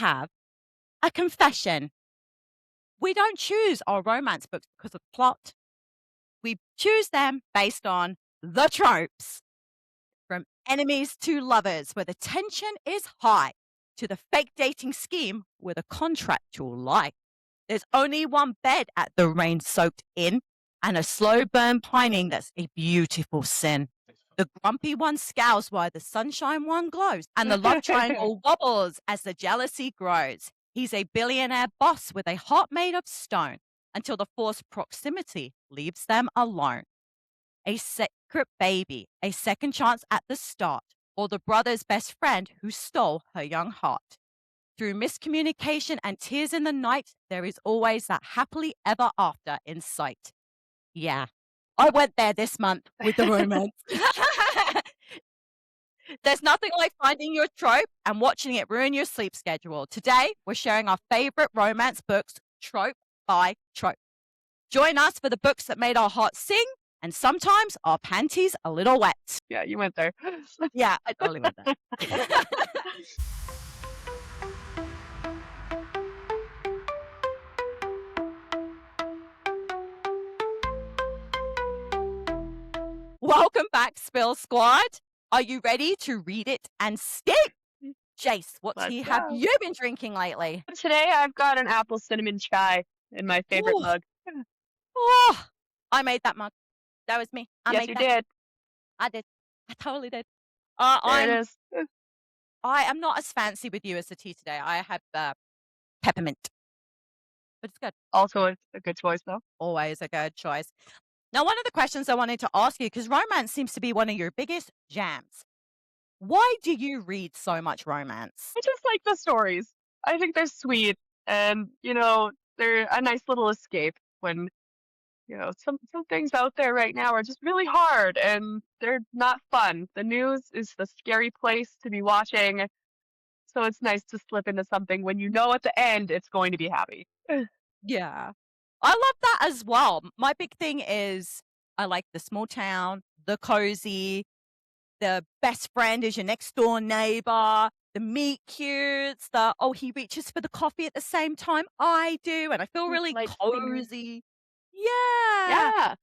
have a confession. We don't choose our romance books because of plot. We choose them based on the tropes. From enemies to lovers, where the tension is high, to the fake dating scheme with a contractual lie. There's only one bed at the rain-soaked inn, and a slow burn pining that's a beautiful sin. The grumpy one scowls while the sunshine one glows, and the love triangle wobbles as the jealousy grows. He's a billionaire boss with a heart made of stone, until the forced proximity leaves them alone. A secret baby, a second chance at the start, or the brother's best friend who stole her young heart. Through miscommunication and tears in the night, there is always that happily ever after in sight. Yeah, I went there this month with the romance. There's nothing like finding your trope and watching it ruin your sleep schedule. Today, we're sharing our favorite romance books, trope by trope. Join us for the books that made our hearts sing and sometimes our panties a little wet. Yeah, you went there. Yeah, I totally went there. Welcome back, Spill Squad. Are you ready to read it and stick? Jace, what tea have you been drinking lately? Today I've got an apple cinnamon chai in my favorite mug. Oh, I made that mug. That was me. Yes, you did. I did. I totally did. There it is. I am not as fancy with you as the tea today. I have peppermint, but it's good. Also a good choice, though. Always a good choice. Now, one of the questions I wanted to ask you, because romance seems to be one of your biggest jams. Why do you read so much romance? I just like the stories. I think they're sweet, and they're a nice little escape when some things out there right now are just really hard and they're not fun. The news is the scary place to be watching, so it's nice to slip into something when you know at the end it's going to be happy. Yeah. I love that as well. My big thing is I like the small town, the cozy, the best friend is your next door neighbor, the meet cutes, he reaches for the coffee at the same time I do, and I feel really cozy. Yeah.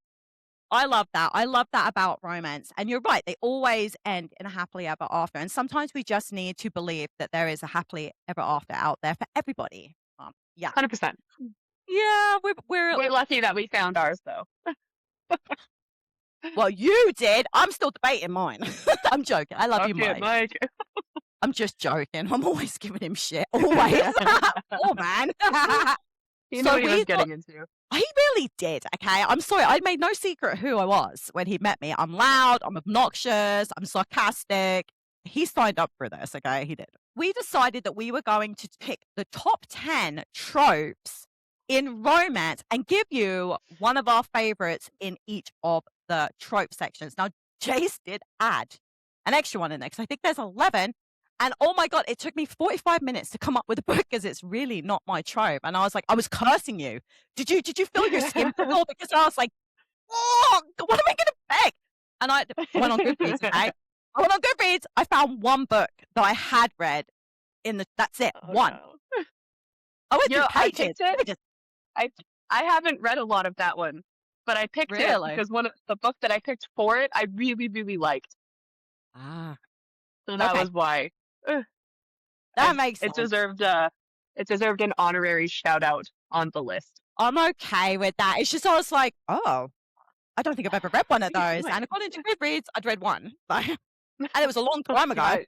I love that. I love that about romance. And you're right, they always end in a happily ever after. And sometimes we just need to believe that there is a happily ever after out there for everybody. Yeah. 100%. Yeah, we're lucky that we found ours, though. Well, you did. I'm still debating mine. I'm joking. I love you, Mike. I'm just joking. I'm always giving him shit. Always. Oh, man. He knew what he was getting into. He really did, okay? I'm sorry. I made no secret who I was when he met me. I'm loud. I'm obnoxious. I'm sarcastic. He signed up for this, okay? He did. We decided that we were going to pick the top 10 tropes in romance and give you one of our favorites in each of the trope sections. Now, Jace did add an extra one in there because I think there's 11. And oh my God, it took me 45 minutes to come up with a book because it's really not my trope. And I was like, I was cursing you. Did you feel your skin crawl? Because I was like, oh, what am I going to pick? And I went on Goodreads, okay? I went on Goodreads. I found one book that I had read that's it, one. No. I went through pages. I haven't read a lot of that one, but I picked it because the book that I picked for it, I really, really liked. So that was why. That makes sense. It deserved an honorary shout out on the list. I'm okay with that. It's just I was like, I don't think I've ever read one of those. And according to Goodreads, I'd read one. And it was a long time ago.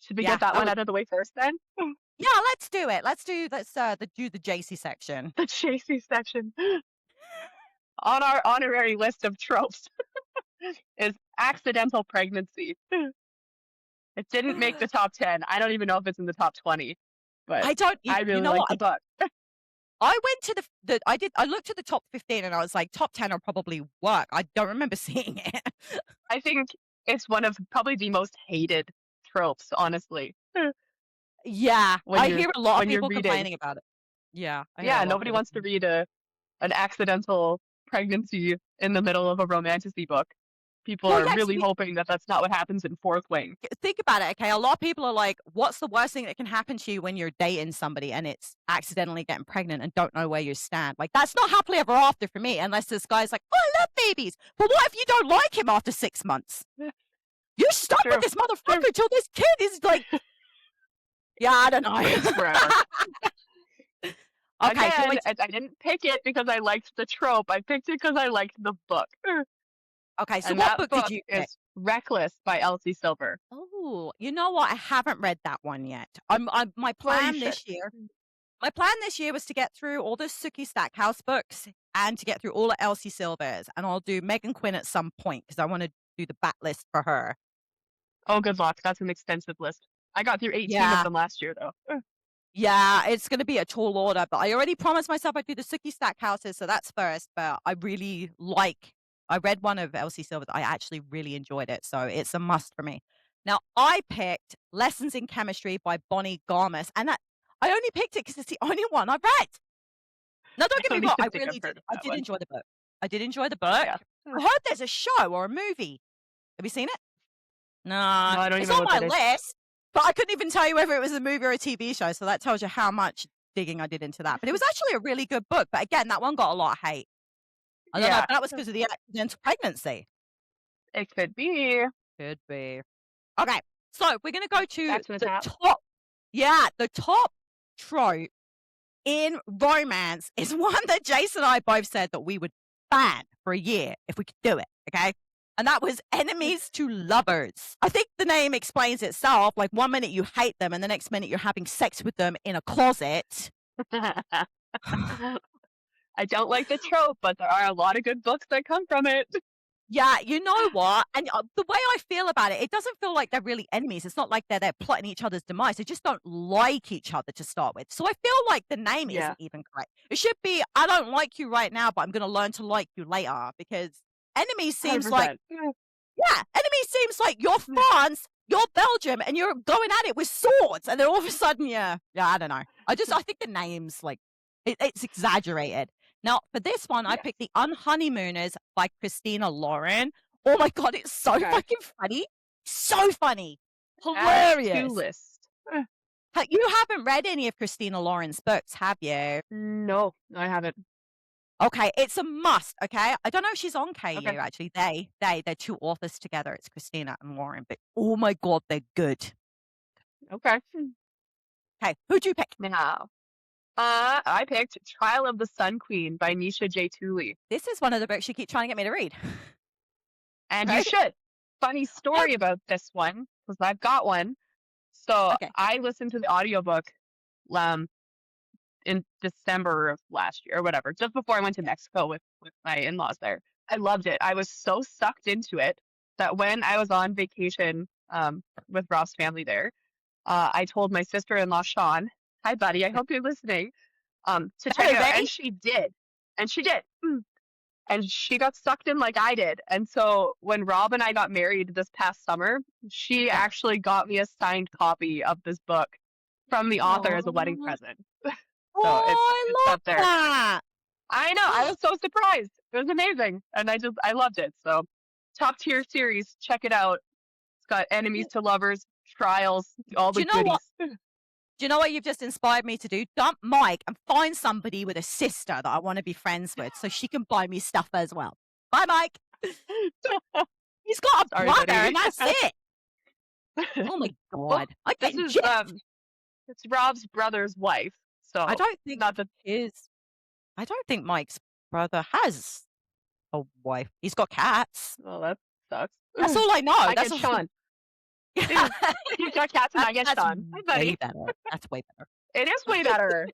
Should we get that one out of the way first then? Yeah, let's do it. Let's do the Jace section. The Jace section. On our honorary list of tropes is accidental pregnancy. It didn't make the top 10. I don't even know if it's in the top 20. But I really like the book. I went to I looked at the top 15 and I was like, top 10 will probably work. I don't remember seeing it. I think it's one of probably the most hated tropes, honestly. Yeah, I hear a lot of people complaining about it. Yeah. Nobody wants to read an accidental pregnancy in the middle of a romantasy book. people Well, are yeah, 'cause really hoping that that's not what happens in Fourth Wing. think about it, okay? A lot of people are like, what's the worst thing that can happen to you when you're dating somebody and it's accidentally getting pregnant and don't know where you stand? Like, that's not happily ever after for me, unless this guy's like, oh, I love babies. But what if you don't like him after 6 months? You're stuck with True. this motherfucker till this kid is like, yeah, I don't know. Lives forever. Okay, do you Again, want me I didn't pick it because I liked the trope. I picked it because I liked the book. okay, so And what that book did book you pick? is Reckless by Elsie Silver. Oh, you know what? I haven't read that one yet. My Well, you plan should. this year. My plan this year was to get through all the Sookie Stackhouse books and to get through all of Elsie Silver's, and I'll do Megan Quinn at some point because I want to do the bat list for her. Oh, good luck. That's an extensive list. I got through 18 of Yeah, them last year, though. yeah, it's going to be a tall order, but I already promised myself I'd do the Sookie Stackhouses, so that's first. But I really like. I read one of Elsie Silver's. I actually really enjoyed it, so it's a must for me. Now I picked Lessons in Chemistry by Bonnie Garmus, and that I only picked it because it's the only one I've read. Now, I don't get me don't wrong, even I think I've really heard did. of I that did one. enjoy the book. I did enjoy the book. Yeah. I heard there's a show or a movie. Have you seen it? No, Nah, I don't it's even know on what my that is. list, but I couldn't even tell you whether it was a movie or a TV show, so that tells you how much digging I did into that. But it was actually a really good book, but again, that one got a lot of hate. I don't know if Yeah, that was because of the accidental pregnancy. it could be. Could be. Okay, so we're gonna go to Back to the the top. top. Yeah, the top trope in romance is one that Jace and I both said that we would ban for a year if we could do it, okay? And that was enemies to lovers. I think the name explains itself. Like, one minute you hate them and the next minute you're having sex with them in a closet. I don't like the trope, but there are a lot of good books that come from it. Yeah, you know what? And the way I feel about it, it doesn't feel like they're really enemies. It's not like they're plotting each other's demise. They just don't like each other to start with. So I feel like the name Yeah, isn't even correct. It should be, I don't like you right now, but I'm going to learn to like you later, because enemy seems like, 100%. yeah, enemy seems like you're France, you're Belgium, and you're going at it with swords. And then all of a sudden, yeah, I don't know. I think the name's like, it's exaggerated. Now, for this one, I Yeah. picked The Unhoneymooners by Christina Lauren. Oh my God, it's so Okay. fucking funny. So funny. Add to Hilarious. list. You haven't read any of Christina Lauren's books, have you? No, I haven't. Okay, it's a must, okay? I don't know if she's on KU, Okay. actually. They're two authors together. It's Christina and Lauren, but oh my God, they're good. Okay. Okay, who'd you pick? Now, I picked Trial of the Sun Queen by Nisha J. Tooley. This is one of the books you keep trying to get me to read. And you Right? should. Funny story about this one, because I've got one. So Okay. I listened to the audiobook in December of last year or whatever, just before I went to Mexico with my in-laws there. I loved it. I was so sucked into it that when I was on vacation with Rob's family there, I told my sister-in-law, Sean, hi, buddy, I hope you're listening, to check Hey, it out. ready? And she did. And she did. And she got sucked in like I did. And so when Rob and I got married this past summer, she actually got me a signed copy of this book from the author as a wedding Aw. present. Oh, So it's I love up there. that. I know. I was so surprised. It was amazing. And I loved it. So top tier series. Check it out. It's got enemies to lovers, trials, all Do the you know what? goodies. Do you know what you've just inspired me to do? Dump Mike and find somebody with a sister that I want to be friends with so she can buy me stuff as well. Bye, Mike. He's got a Sorry, brother, buddy. and that's it. Oh my Well, God. I this get is gypped. it's Rob's brother's wife. So I don't think not that I don't think Mike's brother has a wife. He's got cats. well that sucks. That's all I know. I That's get all. Sean. You've got cats and I get That's Sean. Hi, buddy. way better. That's way better. It is way better.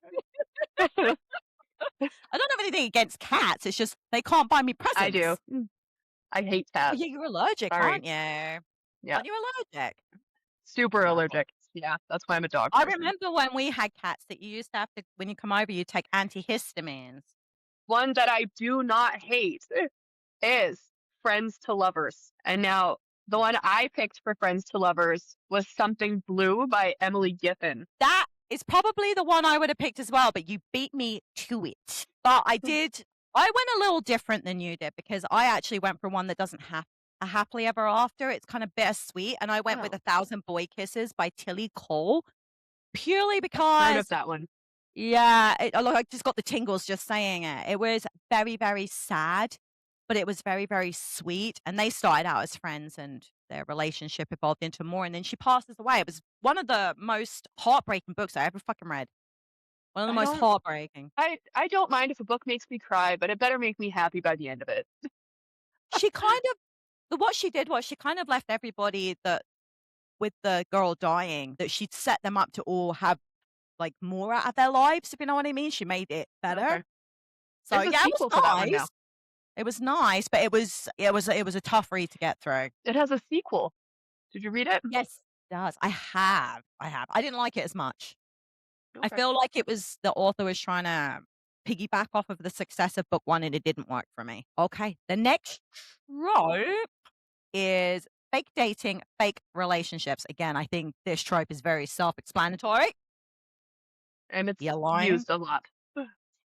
I don't have anything against cats. It's just they can't buy me presents. I do. I hate Oh, cats. yeah, you're allergic, Sorry. aren't you? Yeah. Aren't you allergic? Super Wow. allergic. Yeah, that's why I'm a dog I person. remember when we had cats that you used to have to, when you come over, you take antihistamines. One that I do not hate is Friends to Lovers. And now the one I picked for Friends to Lovers was Something Blue by Emily Giffen. That is probably the one I would have picked as well, but you beat me to it. But I went a little different than you did because I actually went for one that doesn't have A Happily Ever After. It's kind of bittersweet, and I went with Oh, 1,000 Boy Kisses by Tilly Cole, purely I've heard of because that one. yeah, I just got the tingles just saying it. It was very, very sad, but it was very, very sweet, and they started out as friends, and their relationship evolved into more, and then she passes away. It was one of the most heartbreaking books I ever fucking read. One of the I most don't heartbreaking. I don't mind if a book makes me cry, but it better make me happy by the end of it. She kind of what she did was she kind of left everybody that with the girl dying, that she'd set them up to all have, like, more out of their lives, if you know what I mean. She made it better. Okay. So, There's a yeah, it was sequel to that one now. nice. It was nice, but it was a tough read to get through. It has a sequel. Did you read it? Yes, it does. I have. I didn't like it as much. I Okay. feel like it was the author was trying to piggyback off of the success of book 1, and it didn't work for me. Okay, the next trope is fake dating, fake relationships. Again, I think this trope is very self-explanatory. And it's You lying? used a lot.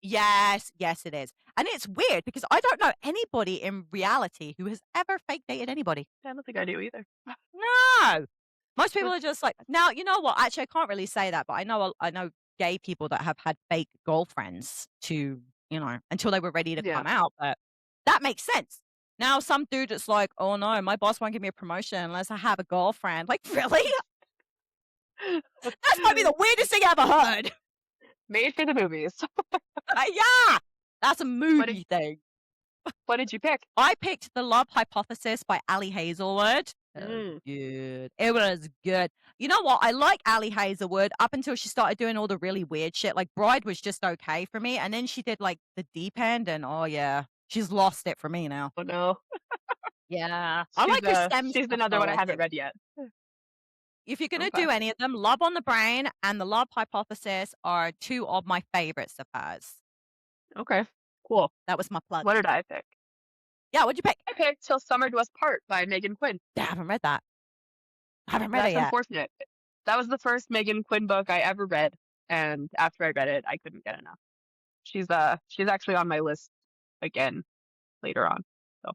Yes, yes, it is. And it's weird because I don't know anybody in reality who has ever fake dated anybody. I don't think I do either. No. Most people are just like now, you know what? Actually, I can't really say that, but I know gay people that have had fake girlfriends to, until they were ready to Yeah. come out, but that makes sense. Now some dude that's like, "Oh no, my boss won't give me a promotion unless I have a girlfriend." Like, really? That might be the weirdest thing I ever heard. Made for the movies. Yeah. That's a What did movie thing. what did you pick? I picked The Love Hypothesis by Ali Hazelwood. Mm. Good. It was good. You know what? I like Ali Hazelwood up until she started doing all the really weird shit. Like Bride was just okay for me, and then she did like The Deep End, and oh yeah, she's lost it for me now. Oh no. Yeah, I like her STEM She's stuff another though. one I I haven't think read yet. if you're gonna Okay. do any of them, Love on the Brain and The Love Hypothesis are two of my favorites of hers. Okay. Cool. That was my plug. What did I pick? Yeah, what'd you pick? I picked Till Summer Do Us Part by Megan Quinn. I haven't read that. I haven't read it That's yet. unfortunate. That was the first Megan Quinn book I ever read, and after I read it, I couldn't get enough. She's actually on my list again later on. So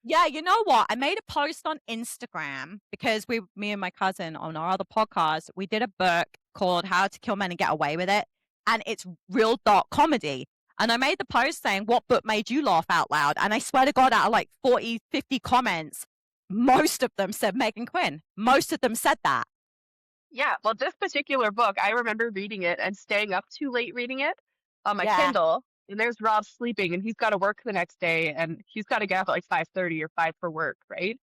Yeah, you know what? I made a post on Instagram because me and my cousin on our other podcast, we did a book called How to Kill Men and Get Away with It. And it's real dark comedy. And I made the post saying, what book made you laugh out loud? And I swear to God, out of like 40, 50 comments, most of them said Megan Quinn. Most of them said that. yeah, well, this particular book, I remember reading it and staying up too late reading it on my Yeah. Kindle. And there's Rob sleeping, and he's got to work the next day, and he's got to get up at like 5:30 or 5 for work, right?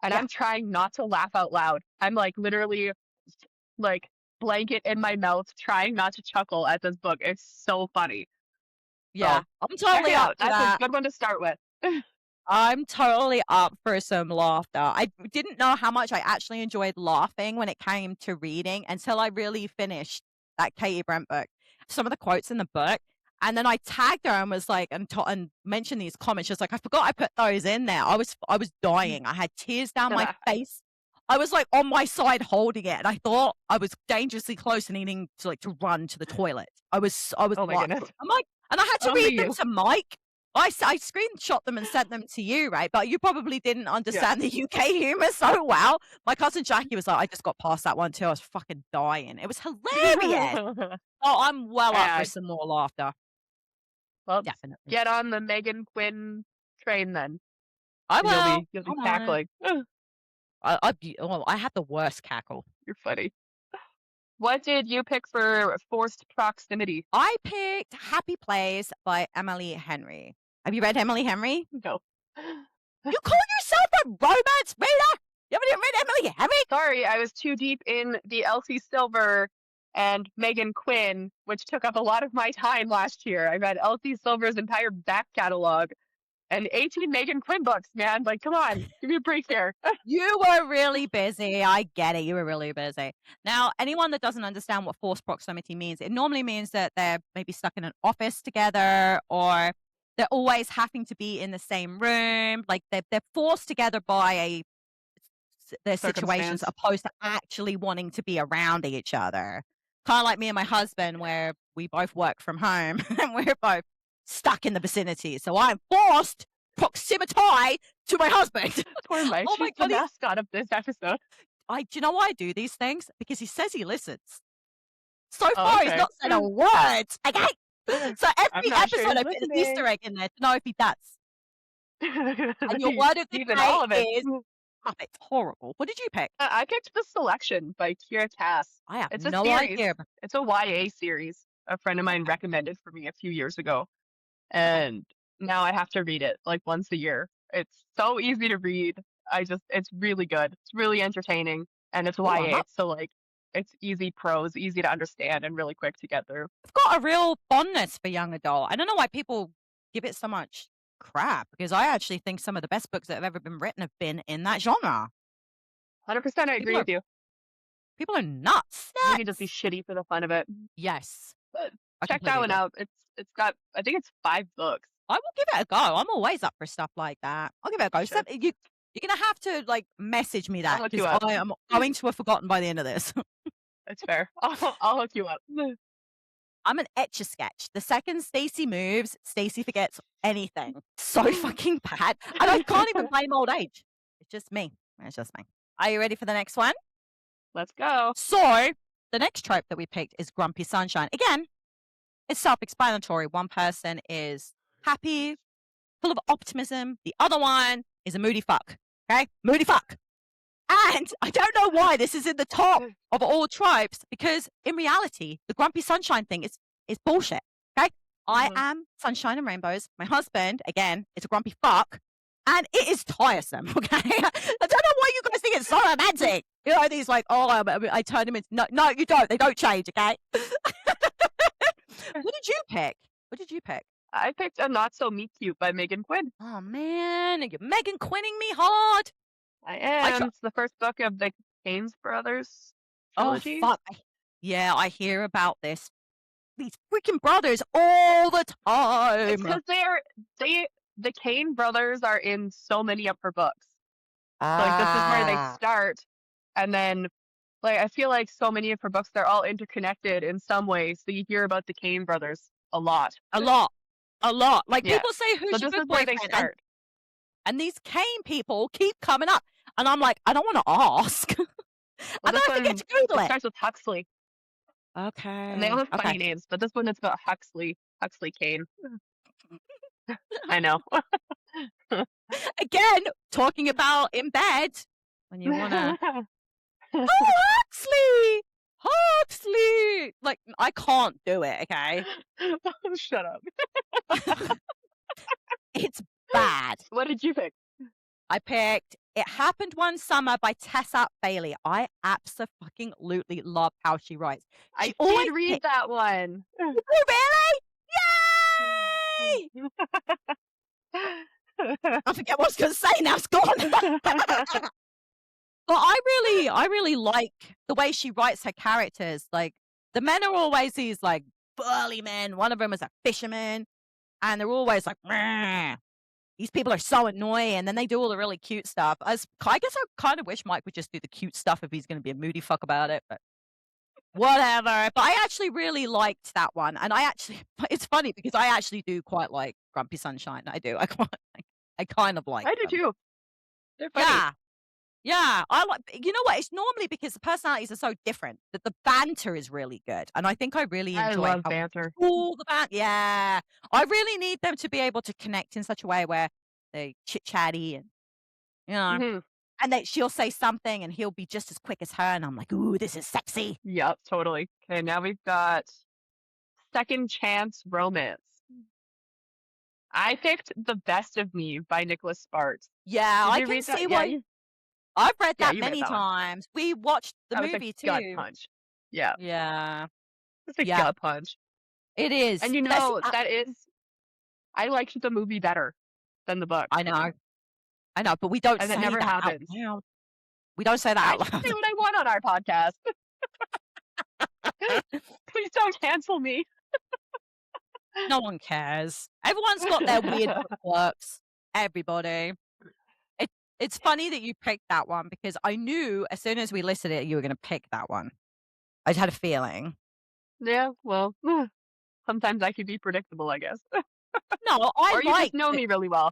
And Yeah. I'm trying not to laugh out loud. I'm like literally like blanket in my mouth, trying not to chuckle at this book. It's so funny. Yeah. So I'm check totally it up out. for That's a that. good one to start with. I'm totally up for some laughter. I didn't know how much I actually enjoyed laughing when it came to reading until I really finished that Katie Brent book. Some of the quotes in the book. And then I tagged her and was like, and mentioned these comments. She was like, I forgot I put those in there. I was dying. I had tears down my face. I was like on my side holding it, and I thought I was dangerously close and needing to run to the toilet. I was Oh my like, goodness. I'm like, and I had to Only read them you. to Mike. I screenshot them and sent them to you, right? But you probably didn't Yeah. understand the UK humor so well. My cousin Jackie was like, I just got past that one too. I was fucking dying. It was hilarious. Oh, I'm well up for Yeah. some more laughter. Well, Definitely. get on the Megan Quinn train then, I and will. you'll be Come on. cackling. I have the worst cackle. You're funny. What did you pick for forced proximity? I picked Happy Place by Emily Henry. Have you read Emily Henry? No. You call yourself a romance reader? You haven't even read Emily Henry? Sorry, I was too deep in the Elsie Silver and Megan Quinn, which took up a lot of my time last year. I read Elsie Silver's entire back catalog and 18 Megan Quinn books, man. Like, come on, give me a break here. You were really busy. I get it. You were really busy. Now, anyone that doesn't understand what forced proximity means, it normally means that they're maybe stuck in an office together, or they're always having to be in the same room. Like they're forced together by their situations Circumstance. opposed to actually wanting to be around each other. Kind of like me and my husband, where we both work from home and we're both stuck in the vicinity. So I'm forced proximity to my husband. Poor Mike. Oh my She's the God. mascot of this episode. Do you know why I do these things? Because he says he listens. So Oh, far, he's okay. not said a word. Okay. So I'm every not sure episode, I he's put an Easter listening. egg in there to know if he does. And your word of the He's in all of day it. is puppets. Horrible. What did you pick? I picked The Selection by Kira Cass. I have It's a no series. idea. It's a YA series. A friend of mine recommended for me a few years ago. And now I have to read it like once a year. It's so easy to read. It's really good. It's really entertaining. And it's Oh, I'm YA. up. So like it's easy prose, easy to understand and really quick to get through. I've got a real fondness for young adult. I don't know why people give it so much crap, because I actually think some of the best books that have ever been written have been in that genre. 100% I agree with you. People are nuts. You can just be shitty for the fun of it. Yes. But I check that completely one agree. out. It's got, I think it's 5 books. I will give it a go. I'm always up for stuff like that. I'll give it a go. Sure. You're going to have to like message me I'll that, hook you because up. I am going to have forgotten by the end of this. It's fair. I'll hook you up. I'm an etch-a-sketch. The second Stacey moves, Stacey forgets anything. So fucking bad. And I can't even blame old age. It's just me. It's just me. Are you ready for the next one? Let's go. So the next trope that we picked is Grumpy Sunshine. Again, it's self-explanatory. One person is happy, full of optimism. The other one is a moody fuck. Okay? Moody fuck. And I don't know why this is in the top of all tropes, because in reality, the Grumpy Sunshine thing is bullshit. Okay? I am sunshine and rainbows. My husband, again, is a grumpy fuck. And it is tiresome, okay? I don't know why you guys think it's so romantic. You know, these like, oh, I turned him into... No, you don't. They don't change, okay? What did you pick? What did you pick? I picked A Not So Meet Cute by Megan Quinn. Oh, man. You're Megan Quinning me hard. I am. It's the first book of the Keynes brothers trilogy. Oh, fuck. Yeah, I hear about this. These freaking brothers all the time. Because the Kane brothers are in so many of her books. So, like, this is where they start. And then, like, I feel like so many of her books, they're all interconnected in some way. So you hear about the Kane brothers a lot. A lot. Like, Yeah. people say, who's So your this is good where they boyfriend? start. And these Kane people keep coming up. And I'm like, I don't want to ask. Well, And then this I forget one, to Google it it. starts with Huxley. Okay. And they all have funny names, but this one is about Huxley Kane. I know. Again, talking about in bed when you want to. Oh, Huxley! Like, I can't do it, okay? Shut up. It's bad. What did you pick? I picked It Happened One Summer by Tessa Bailey. I absolutely love how she writes. I always did read that one. Oh, really? Yay! I forget what I was going to say now. It's gone. But I really like the way she writes her characters. Like, the men are always these, like, burly men. One of them is a fisherman. And they're always like, meh. These people are so annoying. And then they do all the really cute stuff. I guess I kind of wish Mike would just do the cute stuff if he's going to be a moody fuck about it. But whatever. But I actually really liked that one. And it's funny because I actually do quite like Grumpy Sunshine. I do. I kind of like I do them. too. They're funny. Yeah, I like. You know what? It's normally because the personalities are so different that the banter is really good, and I think I really enjoy I love how banter. cool the banter. Yeah, I really need them to be able to connect in such a way where they chit chatty and and she'll say something and he'll be just as quick as her, and I'm like, ooh, this is sexy. Yep, totally. Okay, now we've got Second Chance Romance. I picked The Best of Me by Nicholas Sparks. Yeah, Did I you can read that? see Yeah, why. I've read that you read many that one. times. We watched the That was movie a gut too. punch. Yeah, Yeah, it's a Yeah. gut punch. it is. And you know, I liked the movie better than the book. I know, but we don't And say it never that out happens. loud. We don't say that I out can loud. say what I want on our podcast. Please don't cancel me. No one cares. Everyone's got their weird quirks. Everybody. It's funny that you picked that one because I knew as soon as we listed it, you were going to pick that one. I just had a feeling. Yeah, well, sometimes I can be predictable, I guess. No, Or you just know me really well.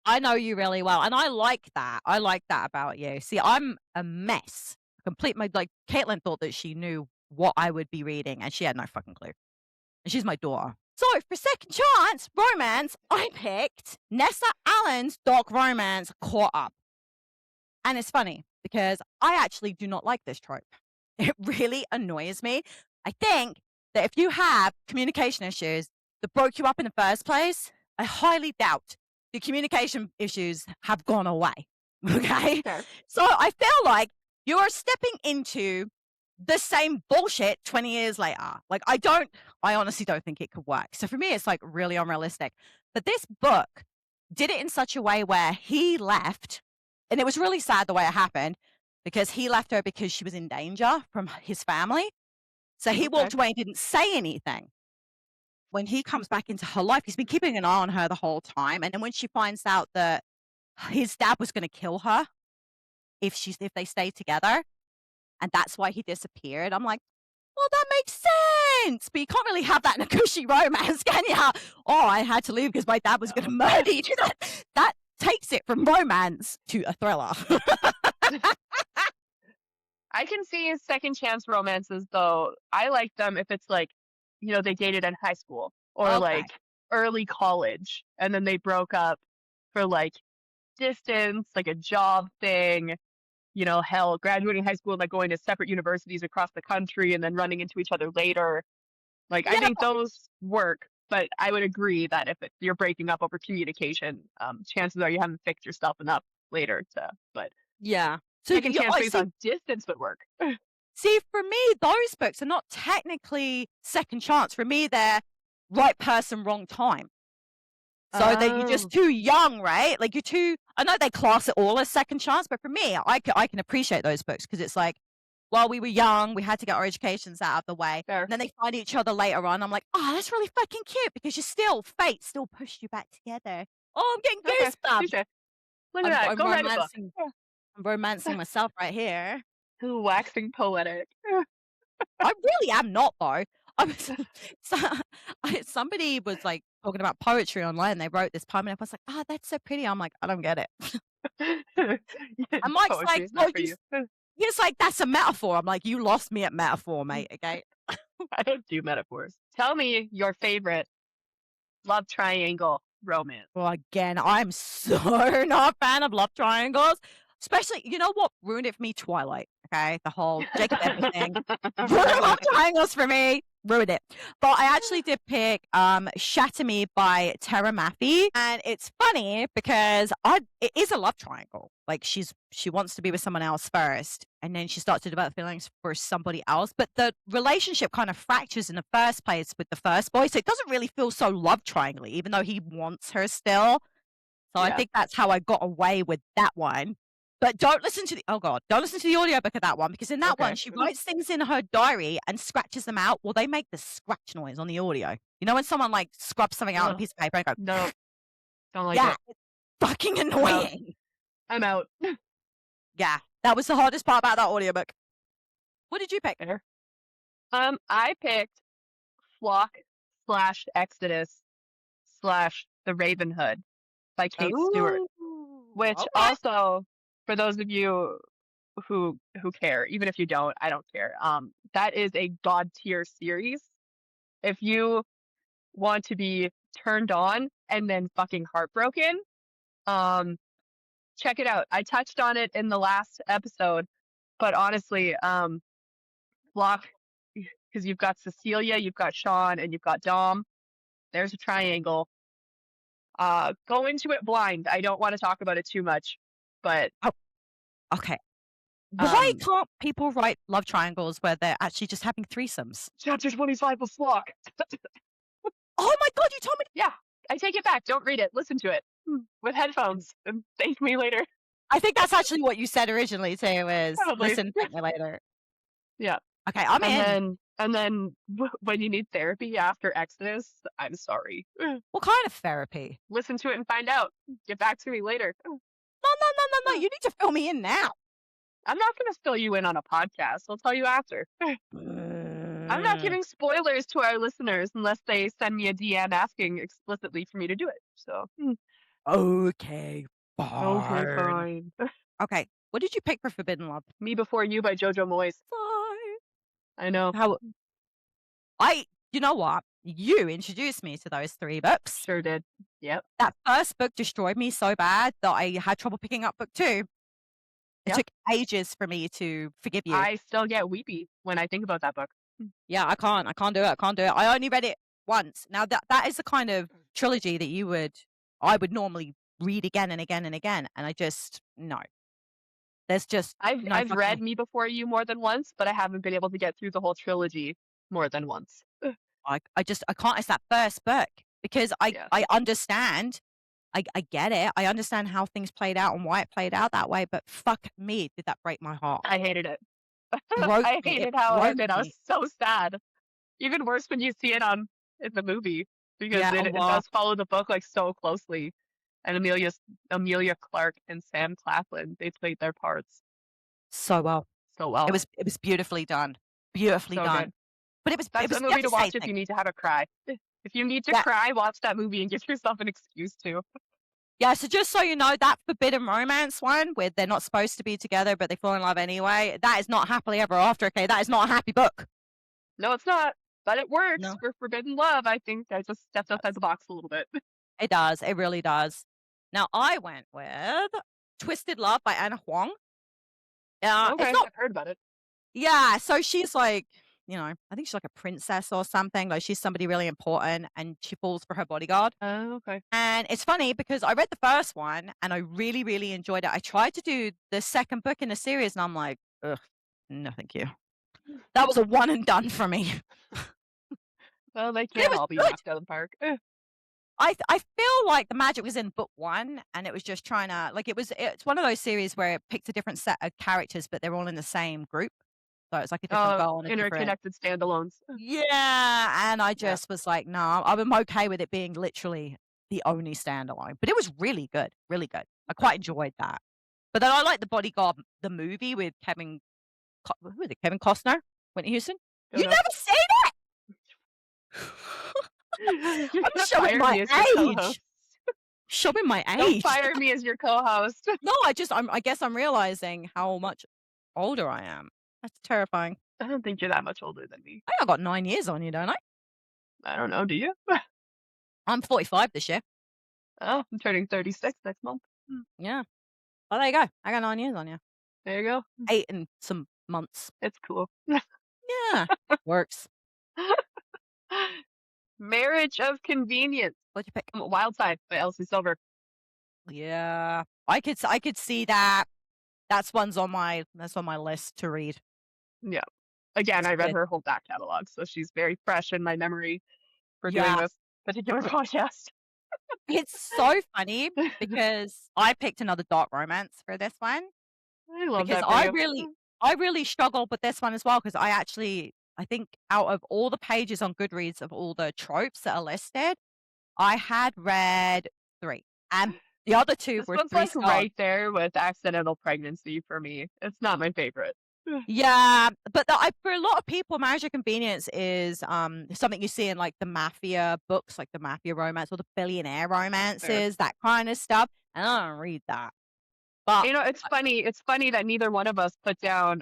I know you really well, and I like that. I like that about you. See, I'm a mess. Complete my like Caitlin thought that she knew what I would be reading, and she had no fucking clue. And she's my daughter. So for second chance romance, I picked Nessa Allen's Dark Romance Caught Up. And it's funny because I actually do not like this trope. It really annoys me. I think that if you have communication issues that broke you up in the first place, I highly doubt the communication issues have gone away. Okay. Fair. So I feel like you are stepping into the same bullshit 20 years later. Like, I honestly don't think it could work. So for me, it's like really unrealistic. But this book did it in such a way where he left, and it was really sad the way it happened because he left her because she was in danger from his family. So he Okay. walked away and didn't say anything. When he comes back into her life, he's been keeping an eye on her the whole time. And then when she finds out that his dad was going to kill her if they stay together, and that's why he disappeared, I'm like, well, that makes sense. But you can't really have that in a cushy romance, can you? Oh, I had to leave because my dad was going to murder you. That takes it from romance to a thriller. I can see second chance romances though. I like them if it's like, they dated in high school or Okay. like early college and then they broke up for like distance, like a job thing, hell, graduating high school and like going to separate universities across the country and then running into each other later. Like I Yeah, think those work, but I would agree that if you're breaking up over communication, chances are you haven't fixed yourself enough later but yeah. So second chance based see, on distance would work. see, for me, those books are not technically second chance. For me, they're right person, wrong time. So that you're just Oh, too young, right? Like you're too. I know they class it all as second chance, but for me, I can appreciate those books because it's like, while we were young, we had to get our educations out of the way. fair. And then they find each other later on. I'm like, oh, that's really fucking cute because fate still pushed you back together. Oh, I'm getting Okay, goosebumps. touche. Look at that. I'm Go write a book. I'm romancing myself right here. Waxing poetic. I really am not though. I was so, somebody was like talking about poetry online. They wrote this poem, and I was like, "Oh, that's so pretty." I'm like, "I don't get it." And Mike's Poetry like, is "No, not for you. he's like, that's a metaphor." I'm like, "You lost me at metaphor, mate." Okay. I don't do metaphors. Tell me your favorite love triangle romance. Well, again, I'm so not a fan of love triangles. Especially, you know what ruined it for me? Twilight. Okay, the whole Jacob everything. Love triangles for me. Ruined it. But I actually did pick Shatter Me by Tara Maffey. And it's funny because it is a love triangle. Like she wants to be with someone else first, and then she starts to develop feelings for somebody else. But the relationship kind of fractures in the first place with the first boy. So it doesn't really feel so love triangle, even though he wants her still. So I Yeah. think that's how I got away with that one. But don't listen to don't listen to the audiobook of that one because in that one Okay. she writes things in her diary and scratches them out. Well, they make the scratch noise on the audio. You know when someone like scrubs something out on a Ugh, piece of paper and go, no, don't like yeah, it. it's fucking I'm out. annoying. I'm out. Yeah, that was the hardest part about that audiobook. What did you pick? There. I picked Flock slash Exodus slash The Ravenhood by Kate Stewart, Ooh, which okay. also, for those of you who care, even if you don't, I don't care. That is a god tier series. If you want to be turned on and then fucking heartbroken, um, check it out. I touched on it in the last episode, but honestly, Flock, because you've got Cecilia, you've got Sean, and you've got Dom. There's a triangle. Go into it blind. I don't want to talk about it too much, but Oh, okay. Why um, can't people write love triangles where they're actually just having threesomes? chapter 25 of Flock. Oh my god, you told me. Yeah, I take it back. Don't read it. Listen to it with headphones and thank me later. I think that's actually what you said originally too, is Probably. listen, thank me later. Yeah. Okay, I'm in. And then when you need therapy after Exodus, I'm sorry. What kind of therapy? Listen to it and find out. Get back to me later. No, no, no, no, no. You need to fill me in now. I'm not going to fill you in on a podcast. I'll tell you after. I'm not giving spoilers to our listeners unless they send me a DM asking explicitly for me to do it. So Okay, Okay, fine. fine. Okay, what did you pick for Forbidden Love? Me Before You by Jojo Moyes. Fine. I know. How I you know what? You introduced me to those 3 books. Sure did. Yep. That first book destroyed me so bad that I had trouble picking up book 2. It Yep. took ages for me to forgive you. I still get weepy when I think about that book. Yeah, I can't do it, I can't do it. I only read it once. Now that is the kind of trilogy that I would normally read again and again and again, and I just no. There's just no I've fucking read way. Me Before You more than once, but I haven't been able to get through the whole trilogy more than once. I can't. It's that first book because Yeah. I understand. I get it. I understand how things played out and why it played out that way, but fuck me, did that break my heart. I hated it. Broke I me. It hated how it broke ended. I was me. so sad. Even worse when you see it on in the movie because Yeah, it well, does follow the book like so closely. And Amelia Clark and Sam Claflin, they played their parts so well. so well. It was beautifully done. Beautifully So done. good. But it That's a was movie to watch if devastating. you need to have a cry. If you need to Yeah. cry, watch that movie and give yourself an excuse to. Yeah, so just so you know, that forbidden romance one where they're not supposed to be together, but they fall in love anyway, that is not happily ever after, okay? That is not a happy book. No, it's not, but it works No. for Forbidden Love. I think I just stepped outside the box a little bit. It does. It really does. Now I went with Twisted Love by Anna Huang. It's Okay, not I've heard about it. yeah, so she's like, I think she's like a princess or something, like she's somebody really important and she falls for her bodyguard. Oh, okay. And it's funny because I read the first one and I really, really enjoyed it. I tried to do the second book in the series and I'm like, ugh, no, thank you. That was a one and done for me. Well, they But it can't was all be good. knocked out of the park. I feel like the magic was in book 1 and it was just trying to like it's one of those series where it picks a different set of characters, but they're all in the same group. So it's like a different girl and a different Interconnected standalones. yeah, and I Yeah. just was like, "No, I'm okay with it being literally the only standalone." But it was really good, really good. I Okay. quite enjoyed that. But then I like The Bodyguard, the movie with who is it? Kevin Costner? Whitney Houston? You Don't know. never seen it? You're I'm gonna showing fire my me as your age. co-host. Showing my Don't age. fire me as your co-host. No, I guess I'm realizing how much older I am. That's terrifying. I don't think you're that much older than me. I think I got 9 years on you, don't I? I don't know, do you? I'm 45 this year. Oh, I'm turning 36 next month. Yeah. Well, there you go. I got 9 years on you. There you go. 8 and some months. It's cool. Yeah, works. Marriage of Convenience. What'd you pick? Wild Side by Elsie Silver. Yeah, I could see that. That's on my list to read. Yeah. Again, It's I read good. her whole back catalog, so she's very fresh in my memory for doing Yeah, this particular podcast. it's so funny because I picked another dark romance for this one I love because that for you. I really struggled with this one as well because I think out of all the pages on Goodreads of all the tropes that are listed, I had read 3, and the other 2 This were one's 3 like stars. right there with accidental pregnancy for me. It's not my favorite. Yeah, but for a lot of people, marriage of convenience is something you see in like the mafia books, like the mafia romance or the billionaire Fair. romances, that kind of stuff. And I don't read that. But You know, it's funny. It's funny that neither one of us put down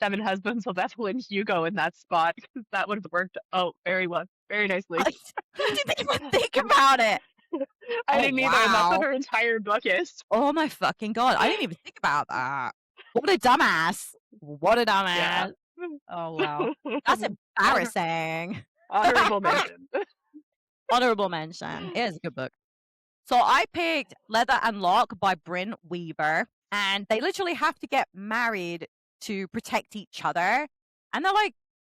Seven Husbands of Evelyn Hugo in that spot because that would have worked out very well, very nicely. I didn't even think about it. I Oh didn't either, and that's what wow. her entire book is. Oh my fucking god. I didn't even think about that. What a dumbass. What a Yeah. dumbass. Oh wow. That's Honor- embarrassing. Honorable mention. Honorable mention. It is a good book. So I picked Leather and Lock by Bryn Weaver, and they literally have to get married to protect each other. And they're like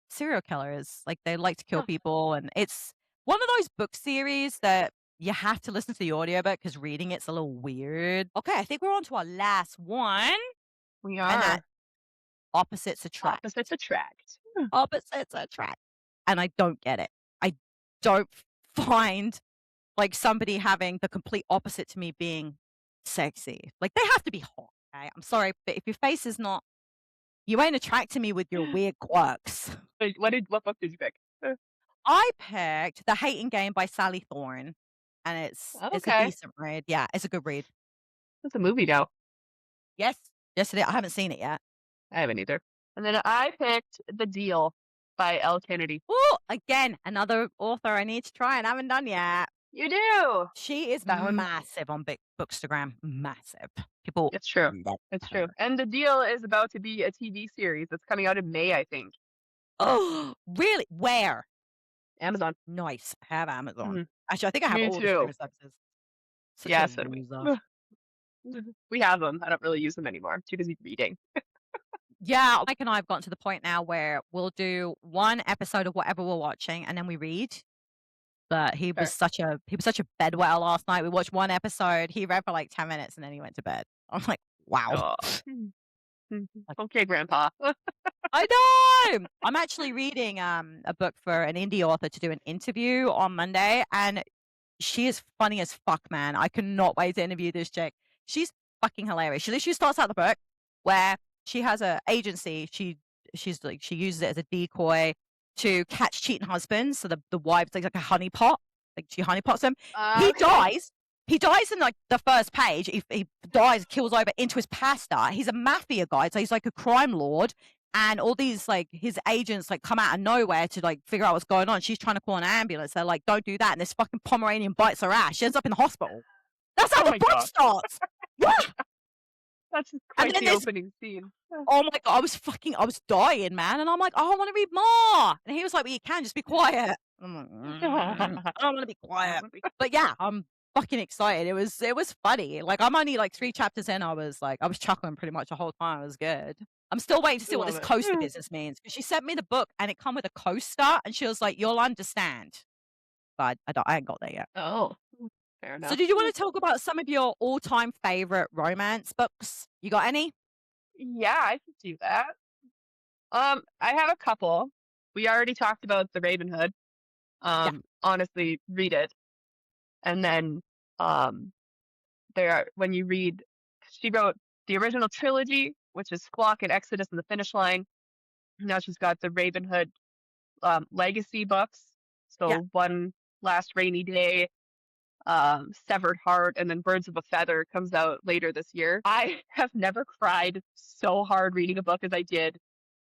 serial killers. Like they like to kill Huh, people. And it's one of those book series that you have to listen to the audiobook because reading it's a little weird. Okay, I think we're on to our last one. we And are. that opposites attract. Opposites attract. Opposites attract. And I don't get it. I don't find like somebody having the complete opposite to me being sexy. Like they have to be hot. Okay? I'm sorry, but if your face is not, you ain't attracting me with your weird quirks. Wait, what book did you pick? I picked The Hating Game by Sally Thorne. and it's a Okay. decent read. Yeah, it's a good read. It's a movie now. Yes. Yes, it is. I haven't seen it yet. I haven't either. And then I picked The Deal by Elle Kennedy. Oh, again, another author I need to try and haven't done yet. You do. She is That one. massive on Bookstagram. Massive. People It's true. love It's true. her. And The Deal is about to be a TV series. It's coming out in May, I think. Oh, really? Where? Amazon. Nice. I have Amazon. Mhm. Actually, I think I have Me all the too. streaming services. Such Yeah, a so do we. loser. We have them. I don't really use them anymore. Too busy reading. Yeah, Mike and I have gotten to the point now where we'll do one episode of whatever we're watching and then we read. But Fair. he was such a bedwetter last night. We watched one episode, he read for like 10 minutes and then he went to bed. I'm like, wow. Oh. Mhm. Like, Okay, Grandpa. I know. I'm actually reading a book for an indie author to do an interview on Monday, and she is funny as fuck, man. I cannot wait to interview this chick. She's fucking hilarious. She literally starts out the book where she has a agency. She's like she uses it as a decoy to catch cheating husbands. So the wife takes like a honeypot, like she honeypots him. He Okay. dies. He dies in like the first page. He dies, kills over into his pasta. He's a mafia guy, so he's like a crime lord. And all these like his agents like come out of nowhere to like figure out what's going on. She's trying to call an ambulance. They're like, "Don't do that!" And this fucking Pomeranian bites her ass. She ends up in the hospital. That's how Oh the my book god. starts. Yeah. That's And quite then the this opening scene. oh my god, I was dying, man. And I'm like, "Oh, I want to read more." And he was like, "Well, you can just be quiet." I'm like, I don't want to be quiet." But yeah, I'm fucking excited. It was funny. Like I'm only like 3 chapters in. I was chuckling pretty much the whole time. It was good. I'm still waiting to I see what love this it. coaster business means. 'Cause she sent me the book and it come with a coaster and she was like, "You'll understand." But I ain't got there yet. Oh, fair So enough. did you want to talk about some of your all-time favorite romance books? You got any? Yeah, I could do that. I have a couple. We already talked about The Ravenhood. Yeah. Honestly, read it. And then um there are when you read she wrote the original trilogy, which is Squawk and Exodus and the Finish Line. Now she's got the Ravenhood legacy books. Yeah. So One Last Rainy Day, Severed Heart, and then Birds of a Feather comes out later this year. I have never cried so hard reading a book as I did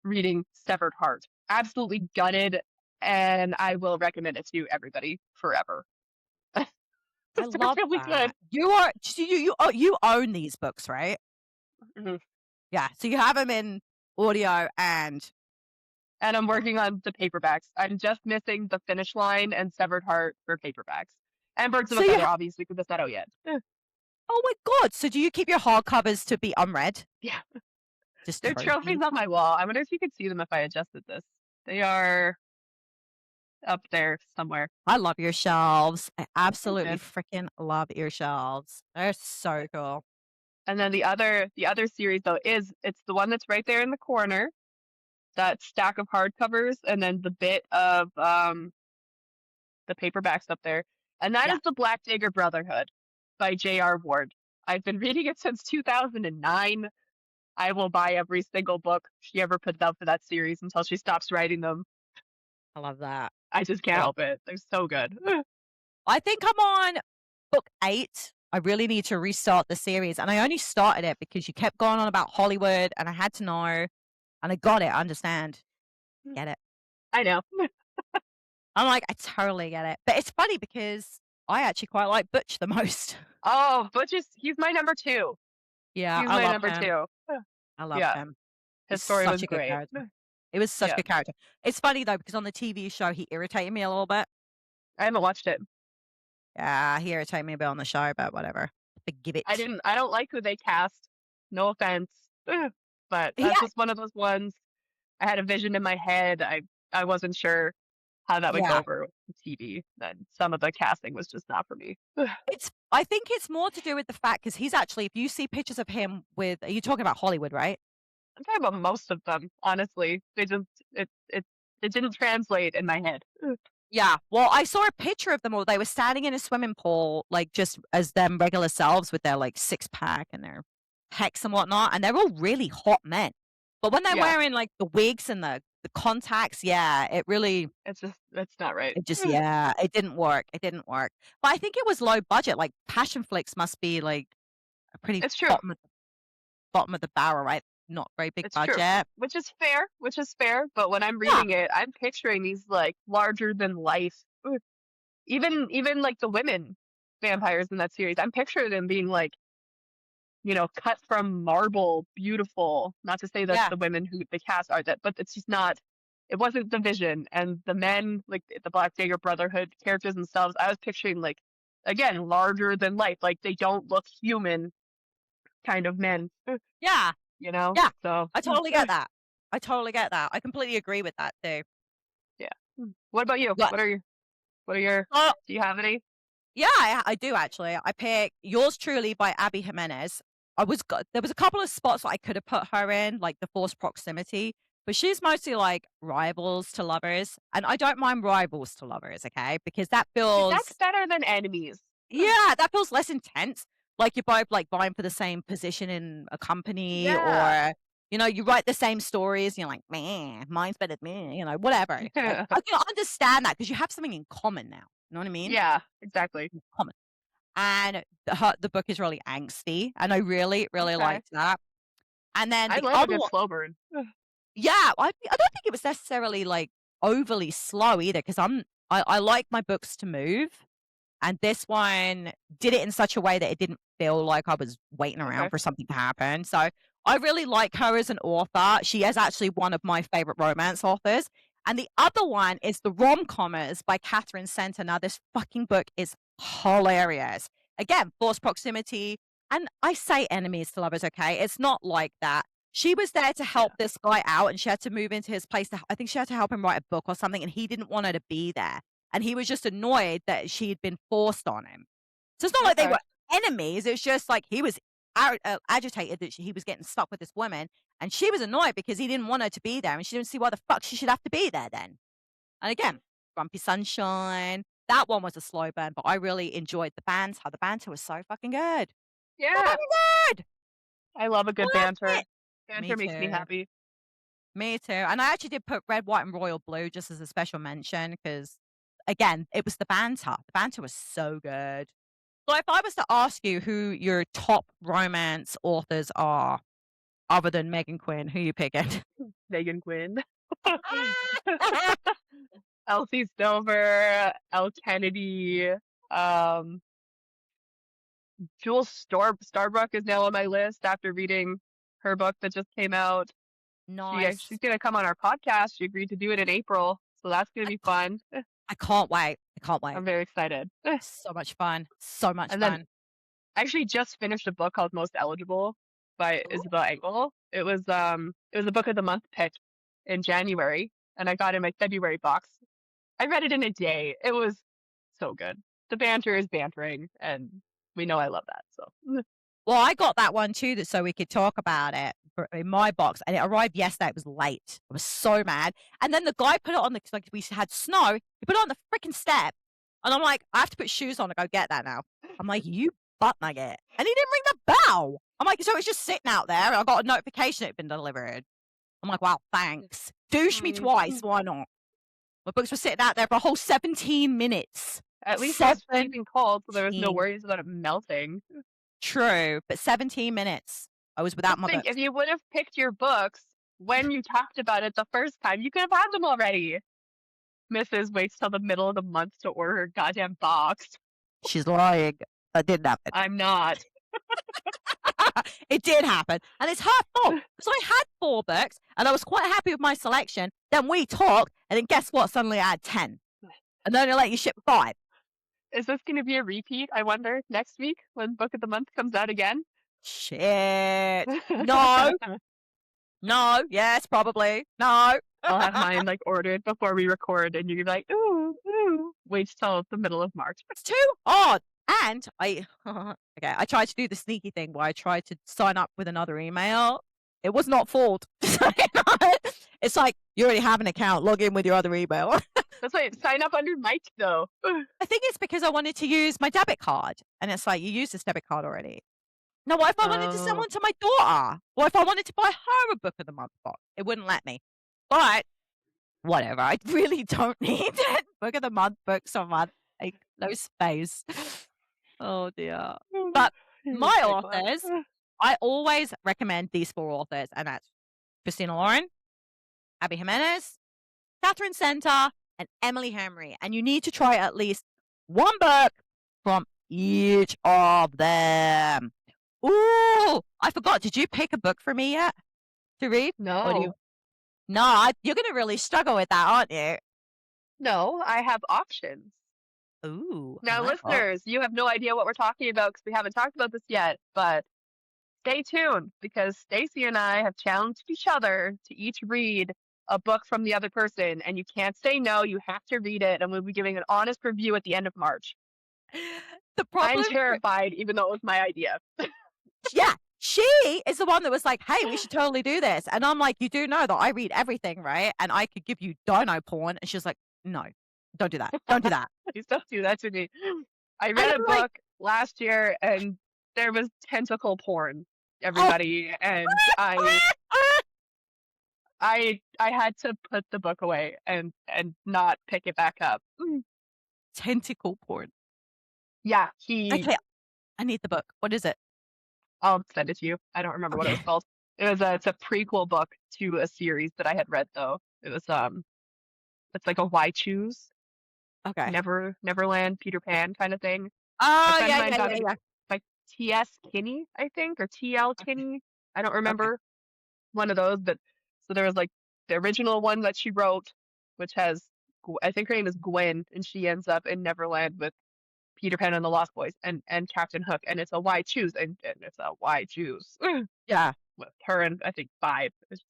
reading Severed Heart. Absolutely gutted, and I will recommend it to everybody forever. I They're love really good. that. You own these books, right? Mhm. Yeah. So you have them in audio and And I'm working on the paperbacks. I'm just missing the Finish Line and Severed Heart for paperbacks. And Birds of so a you Feather, ha obviously, because that's not out yet. oh my god, so do you keep your hardcovers to be unread? Yeah, Just they're trophies? trophies on my wall. I wonder if you could see them if I adjusted this. They are up there somewhere. I love your shelves. I Thanks, absolutely man. freaking love your shelves. They're so cool. And then the other series though is it's the one that's right there in the corner, that stack of hardcovers, and then the bit of the paperbacks up there. And that Yeah. is the Black Dagger Brotherhood by J.R. Ward. I've been reading it since 2009. I will buy every single book she ever puts out for that series until she stops writing them. I love that. I just can't help it. They're so good. I think I'm on book 8. I really need to restart the series, and I only started it because you kept going on about Hollywood, and I had to know, and I got it. I understand. Get it. I know. I'm like, I totally get it. But it's funny because I actually quite like Butch the most. Oh, he's my number 2. Yeah, He's I my love number him. 2. I love Yeah, him. his He's story such was a good great. character. It was such a Yeah, good character. It's funny though because on the TV show he irritated me a little bit. I haven't watched it. Yeah, he irritated me a bit on the show, but whatever. Forgive it. I don't like who they cast. No offense. But Yeah, that's just one of those ones. I had a vision in my head. I wasn't sure how that would go yeah. over with TV. Then some of the casting was just not for me. I think it's more to do with the fact because he's actually, if you see pictures of him with, are you talking about Hollywood, right? I'm talking about most of them, honestly. They just it didn't translate in my head. Yeah. Well, I saw a picture of them all. They were standing in a swimming pool, like just as them regular selves with their like 6-pack and their pecs and whatnot. And they're all really hot men. But when they're Yeah. wearing like the wigs and the the contacts, yeah, it really That's not right. it just yeah, it didn't work, it didn't work. But I think it was low budget, like, passion flicks must be, like, a pretty It's true. bottom of the barrel, right? Not very big It's true. budget. Which is fair, but when I'm Yeah, reading it, I'm picturing these, like, larger than life even, like, the women vampires in that series, I'm picturing them being, like, cut from marble, beautiful. Not to say that yeah, the women who the cast are that, but it's just not. It wasn't the vision, and the men, like the Black Dagger Brotherhood characters themselves. I was picturing like, again, larger than life. Like they don't look human, kind of men. yeah, You know. yeah. So I totally get that. I totally get that. I completely agree with that too. yeah. What about you? But What are your? uh, Do you have any? yeah, I do actually. I picked Yours Truly by Abby Jimenez. There was a couple of spots that I could have put her in, like the forced proximity, but she's mostly like rivals to lovers, and I don't mind rivals to lovers, okay? Because that See, that's feels better than enemies. yeah, that feels less intense. Like you're both like vying for the same position in a company, Yeah. or you write the same stories, and you're like, man, mine's better than me, whatever. Like Yeah. I can understand that because you have something in common now. You know what I mean? Yeah. Exactly. Common. And the book is really angsty, and I really, really Okay. liked that. And then I the love a other good one slow burn. yeah, I don't think it was necessarily, like, overly slow either, 'cause I like my books to move, and this one did it in such a way that it didn't feel like I was waiting around Okay. for something to happen, so I really like her as an author. She is actually one of my favorite romance authors, and the other one is The Rom-Commers by Catherine Center. Now this fucking book is hilarious. Again, forced proximity, and I say enemies to lovers, okay? It's not like that. She was there to help Yeah. this guy out, and she had to move into his place I think she had to help him write a book or something, and he didn't want her to be there, and he was just annoyed that she had been forced on him. So it's not like they Okay. were enemies, it's just like he was agitated that he was getting stuck with this woman, and she was annoyed because he didn't want her to be there, and she didn't see why the fuck she should have to be there then. And again, Grumpy Sunshine, that one was a slow burn, but I really enjoyed the banter. The banter was so fucking good. So Yeah. fucking good! I love a I good loved banter. it. Me Banter makes me too. happy. Me too, and I actually did put Red, White, and Royal Blue just as a special mention because, again, it was the banter. The banter was so good. So if I was to ask you who your top romance authors are, other than Megan Quinn, who you picking? Megan Quinn. Elsie Silver, Elle Kennedy, um, Jules Starbrook is now on my list after reading her book that just came out. She's Nice. gonna come on our podcast. She agreed to do it in April, so that's gonna I be fun. I can't wait. I can't wait. I'm very excited. So much fun. So much And then fun. I actually just finished a book called Most Eligible by Ooh. Isabel Engel. It was a book of the month pick in January, and I got in my February box. I read it in a day. It was so good. The banter is bantering, and we know I love that. So Well, I got that one too, that so we could talk about it in my box, and it arrived yesterday. It was late. I was so mad. And then the guy put it on like we had snow. He put it on the freaking step, and I'm like, I have to put shoes on to go get that now. I'm like, you butt nugget, and he didn't ring the bell. I'm like, so it's just sitting out there, and I got a notification it had been delivered. I'm like, wow, thanks. Douche me mm, twice. Why not? My books were sitting out there for a whole 17 minutes. at least it was 17. freezing cold, so there was no worries about it melting. True, but 17 minutes. I was Just without my think, books. if you would have picked your books when you talked about it the first time, you could have had them already. Mrs. waits till the middle of the month to order her goddamn box. She's lying. That didn't happen. I'm not. It did happen, and it's her fault. So I had 4 books, and I was quite happy with my selection. Then we talked, and then guess what? Suddenly I had 10. And then they let you ship 5. Is this going to be a repeat, I wonder, next week when Book of the Month comes out again? Shit. No. No. Yes, probably. No. I'll have mine like ordered before we record, and you're like, ooh, ooh. Wait till the middle of March. It's too odd. And I okay, I tried to do the sneaky thing where I tried to sign up with another email. It was not forward. It's like, you already have an account, log in with your other email. That's why sign up under Mike though. I think it's because I wanted to use my debit card. And it's like, you used this debit card already. Now, what if I wanted to send Oh, one to my daughter? What if I wanted to buy her a book of the month box? It wouldn't let me. But whatever. I really don't need it. Book of the month, books a month. Like, no space. Oh dear. But my Ridiculous. authors, I always recommend these 4 authors, and that's Christina Lauren, Abby Jimenez, Catherine Center, and Emily Henry. And you need to try at least one book from each of them. Ooh, I forgot. Did you pick a book for me yet to read? Or do you? No, No, you're going to really struggle with that, aren't you? no, I have options. Ooh, I Now, like that. listeners, you have no idea what we're talking about because we haven't talked about this yet, but stay tuned because Stacy and I have challenged each other to each read a book from the other person, and you can't say no. You have to read it, and we'll be giving an honest review at the end of March. The I'm problem for terrified, even though it was my idea. yeah, she is the one that was like, "Hey, we should totally do this." And I'm like, "You do know that I read everything, right? And I could give you dino porn." And she's like, "No, don't do that. Don't do that." Please don't do that to me. I And read a I'm like, book last year, and there was tentacle porn, "Oh, everybody, and I had to put the book away and not pick it back up. tentacle porn." Yeah, he Okay, I need the book. What is it? I'll send it to you. I don't remember what it was Okay, called. It's a prequel book to a series that I had read though. It was it's like a Why Choose? okay. Neverland, Peter Pan kind of thing. A Oh, friend of yeah, mine yeah, got yeah, me yeah. by T.S. Kinney, I think, or T.L. Okay, Kinney. I don't okay. remember one of those, but so there was like the original one that she wrote, which has I think her name is Gwen, and she ends up in Neverland with Peter Pan and the Lost Boys and Captain Hook, and it's a Why Choose, and it's a Why Choose Yeah. with her and I think 5. It's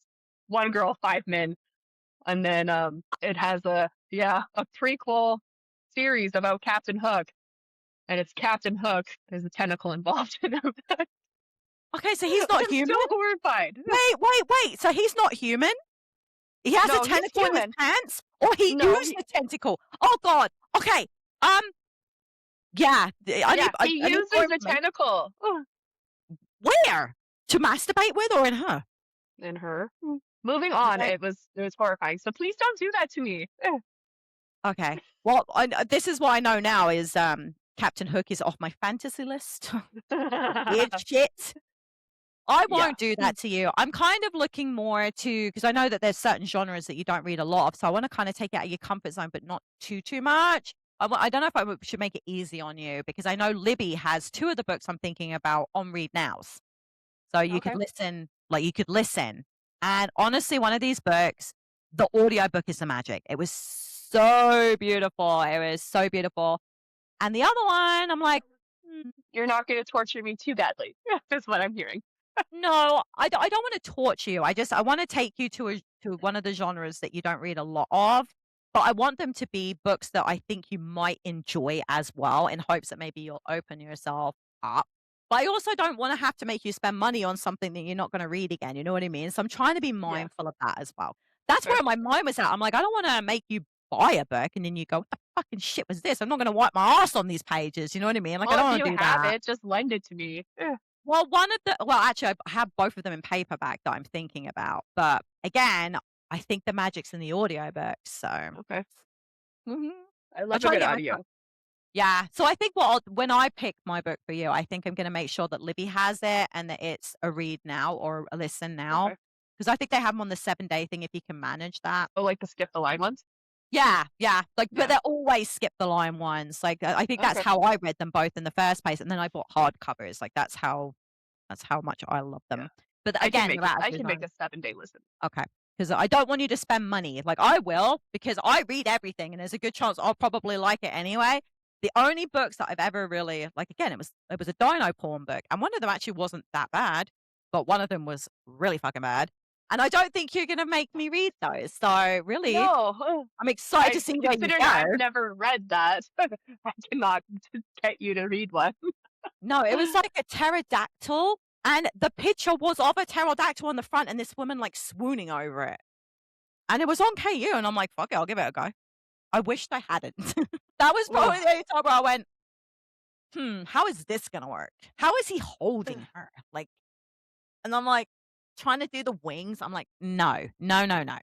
one girl, 5 men, and then it has a prequel series about Captain Hook, and it's Captain Hook. There's a tentacle involved in it. Okay, so he's not I'm human? still horrified. Wait. So he's not human? He has a No, he's tentacle in his human. pants? Or he No, used the tentacle? Oh god. Okay. Um, yeah, yeah, he I need more uses a information. tentacle Where? To masturbate with or in her? in her. Moving on, Okay. it was horrifying. So please don't do that to me. Okay. Well, this is what I know now is, Captain Hook is off my fantasy list. Weird shit. I Yeah. won't do that to you. I'm kind of looking more to because I know that there's certain genres that you don't read a lot of, so I wanna kinda take it out of your comfort zone, but not too much. I don't know if should make it easy on you because I know Libby has 2 of the books I'm thinking about on read nows. So Okay. you could listen. And honestly, one of these books, the audiobook is the magic. It was so beautiful. It was so beautiful. And the other one, I'm like, "Mm, You're not going to torture me too badly. That's what I'm hearing. no, I don't want to torture you. I want to take you to one of the genres that you don't read a lot of, but I want them to be books that I think you might enjoy as well, in hopes that maybe you'll open yourself up. But I also don't want to have to make you spend money on something that you're not going to read again. You know what I mean? So I'm trying to be Yeah. mindful of that as well. That's Okay. where my mind was at. I'm like, I don't want to make you buy a book and then you go, what the fucking shit was this? I'm not going to wipe my ass on these pages. You know what I mean? Like, I Well, don't if want you to do have that. it, just lend it to me. Actually, I have both of them in paperback that I'm thinking about, but again, I think the magic's in the audiobook, so Okay. mhm. I I love a try to good get myself audio. yeah, so I think when I pick my book for you, I think I'm gonna make sure that Libby has it and that it's a read now or a listen now, Okay. because I think they have them on the 7-day thing if you can manage that. Oh, like the skip the line ones? Yeah, like, but Yeah. they're always skip the line ones, like, I think that's Okay. how I read them both in the first place, and then I bought hardcovers, like, that's how much I love Yeah. them. But again, they're out of I your can make zone. a 7-day listen. Okay, because I don't want you to spend money. Like, I will, because I read everything, and there's a good chance I'll probably like it anyway. The only books that I've ever really like, again, it was a dino porn book, and one of them actually wasn't that bad, but one of them was really fucking bad, and I don't think you're gonna make me read those. So, really, No. I'm excited to I see where you considering go. I've never read that, I cannot get you to read one. No, it was like a pterodactyl, and the picture was of a pterodactyl on the front, and this woman, like, swooning over it. And it was on KU, and I'm like, "Fuck it, I'll give it a go." I wished I hadn't. That was Ugh. probably the only time where I went, how is this gonna work? How is he holding her?" Like, and I'm like, trying to do the wings, I'm like, "No, no, no, no."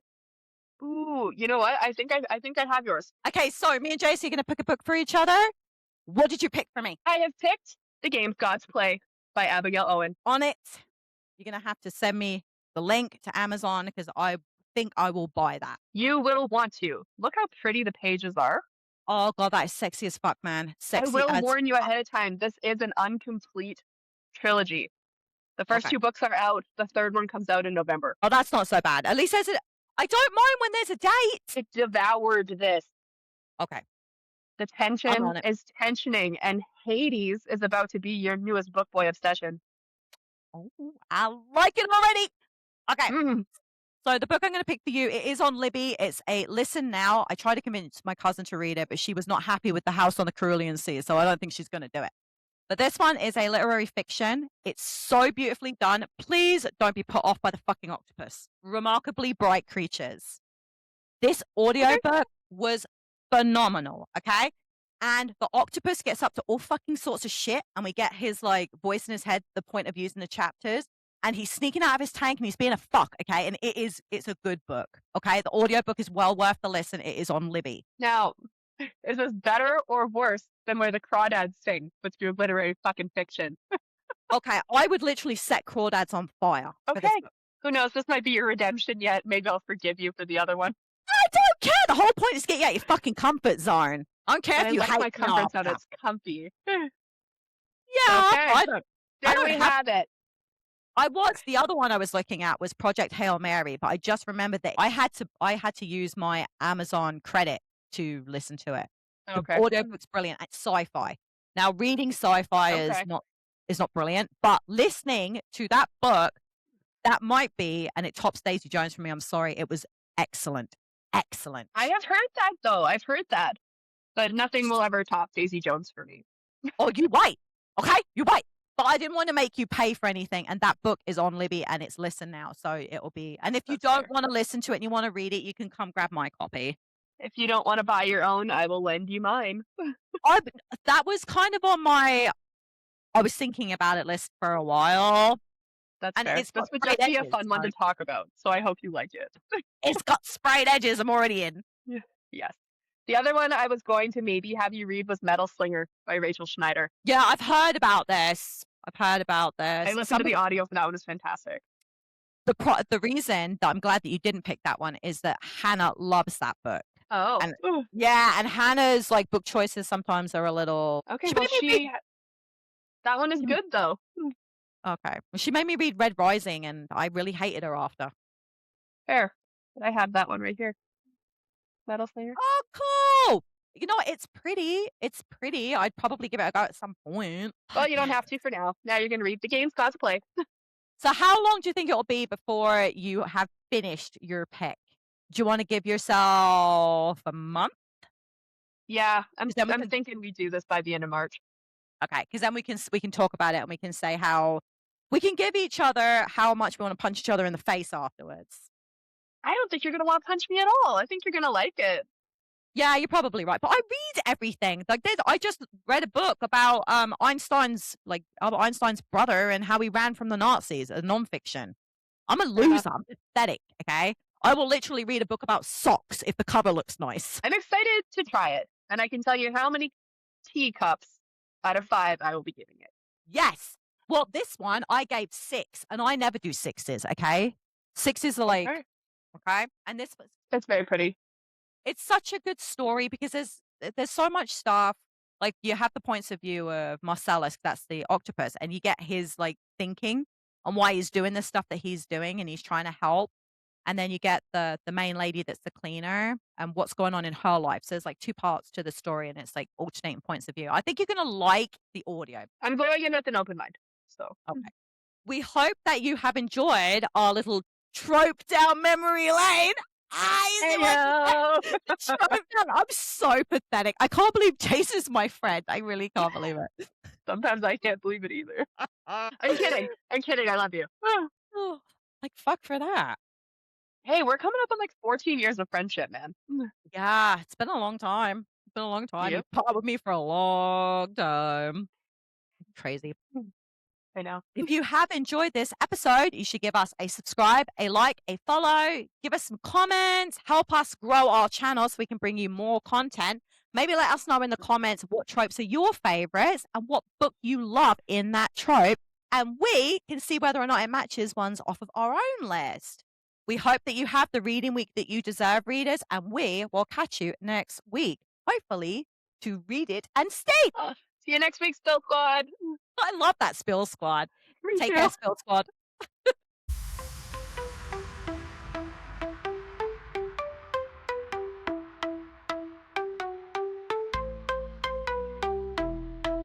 Ooh, you know what? I think I have yours. Okay, so me and Jace are gonna pick a book for each other. What did you pick for me? I have picked The Game God's Play by Abigail Owen. On it, you're gonna have to send me the link to Amazon because I think I will buy that. You will want to. Look how pretty the pages are. Oh god, that is sexy as fuck, man. I Sexy will as warn you fuck. ahead of time, this is an incomplete trilogy. The first Okay. 2 books are out, the 3rd one comes out in November. Oh, that's not so bad. At least there's a I don't mind when there's a date. It devoured this. Okay, The I'm tension on it. is tensioning, and Hades is about to be your newest book boy obsession. Oh, I like it already. Okay. Mm. So the book I'm going to pick for you, it is on Libby. It's a listen now. I tried to convince my cousin to read it, but she was not happy with the House on the Carolean Sea, so I don't think she's going to do it. But this one is a literary fiction. It's so beautifully done. Please don't be put off by the fucking octopus. Remarkably bright creatures. This Okay. audiobook was phenomenal, okay? And the octopus gets up to all fucking sorts of shit, and we get his like voice in his head, the point of views in the chapters, and he's sneaking out of his tank and he's being a fuck, okay? And it's a good book, okay? The audiobook is well worth the listen. It is on Libby. Now, is this better or worse than where the crawdads sing with your literary fucking fiction? Okay, I would literally set crawdads on fire for this Okay. book. Who knows? This might be your redemption yet. Maybe I'll forgive you for the other one. I don't care. The whole point is to get you out of your fucking comfort zone. I don't care And if I you like hate my me comfort zone. after. It's comfy. Yeah, Okay. I There don't we have have it. the other one I was looking at was Project Hail Mary, but I just remembered that I had to use my Amazon credit to listen to it. The Okay. audiobook's brilliant. It's sci-fi. Now reading sci-fi Okay. is not brilliant, but listening to that book, that might be, and it tops Daisy Jones for me. I'm sorry. It was excellent. Excellent. I have heard that though. I've heard that. But nothing will ever top Daisy Jones for me. Oh, you wait. Okay? You wait. But I didn't want to make you pay for anything. And that book is on Libby and it's listen now. So it'll be, and if you That's don't fair. want to listen to it and you want to read it, you can come grab my copy. If you don't want to buy your own, I will lend you mine. I, that was kind of on my, I was thinking about it list for a while. That's And fair. it's This got would sprayed just be a edges. fun one So to talk about. So I hope you like it. it's got sprayed edges. I'm already in. Yeah. Yes. The other one I was going to maybe have you read was Metal Slinger by Rachel Schneider. Yeah, I've heard about this. I've heard about I this. listened to the audio for that one. It's fantastic. The reason that I'm glad that you didn't pick that one is that Hannah loves that book. Oh. And Ooh. yeah, and Hannah's like book choices sometimes are a little. Okay. She Well, made me read. that one is good though. Okay, well, she made me read Red Rising, and I really hated her after. Fair. I have that one right here. Metal Slinger. Oh, cool! You know, it's pretty. It's pretty. I'd probably give it a go at some point. Well, you don't have to for now. Now you're going to read The Game's God's Play. So, how long do you think it'll be before you have finished your pick? Do you want to give yourself a month? Yeah, 'Cause then we I'm can thinking we do this by the end of March. Okay, because then we can talk about it and we can say how we can give each other how much we want to punch each other in the face afterwards. I don't think you're going to want to punch me at all. I think you're going to like it. Yeah, you're probably right. But I read everything. Like I just read a book about Albert Einstein's brother and how he ran from the Nazis, a nonfiction. I'm a Uh-huh. loser. I'm pathetic. Okay. I will literally read a book about socks if the cover looks nice. I'm excited to try it. And I can tell you how many teacups out of 5 I will be giving it. Yes. Well, this one I gave 6, and I never do sixes. Okay. Sixes are like Okay. okay, and this was It's very pretty. it's such a good story because there's so much stuff. Like you have the points of view of Marcellus, that's the octopus, and you get his like thinking on why he's doing the stuff that he's doing, and he's trying to help. And then you get the main lady that's the cleaner and what's going on in her life. So there's like 2 parts to the story, and it's like alternating points of view. I think you're gonna like the audio. I'm going in with an open mind. So, Okay. We hope that you have enjoyed our little trope down memory lane. You see what heyo. trope down? I'm so pathetic. I can't believe Jace is my friend. I really can't believe it. Sometimes I can't believe it either. I'm kidding. I'm kidding. I love you. Oh, like fuck for that. Hey, we're coming up on like 14 years of friendship, man. Yeah, it's been a long time. It's been a long time. Yep. You've part with me for a long time. Crazy. I know. If you have enjoyed this episode, you should give us a subscribe, a like, a follow, give us some comments, help us grow our channel so we can bring you more content. Maybe let us know in the comments what tropes are your favorites and what book you love in that trope. And we can see whether or not it matches ones off of our own list. We hope that you have the reading week that you deserve, readers, and we will catch you next week, hopefully, to read it and stay. See you next week, Still Squad. I love that Spill Squad. Me Take too. care, Spill Squad.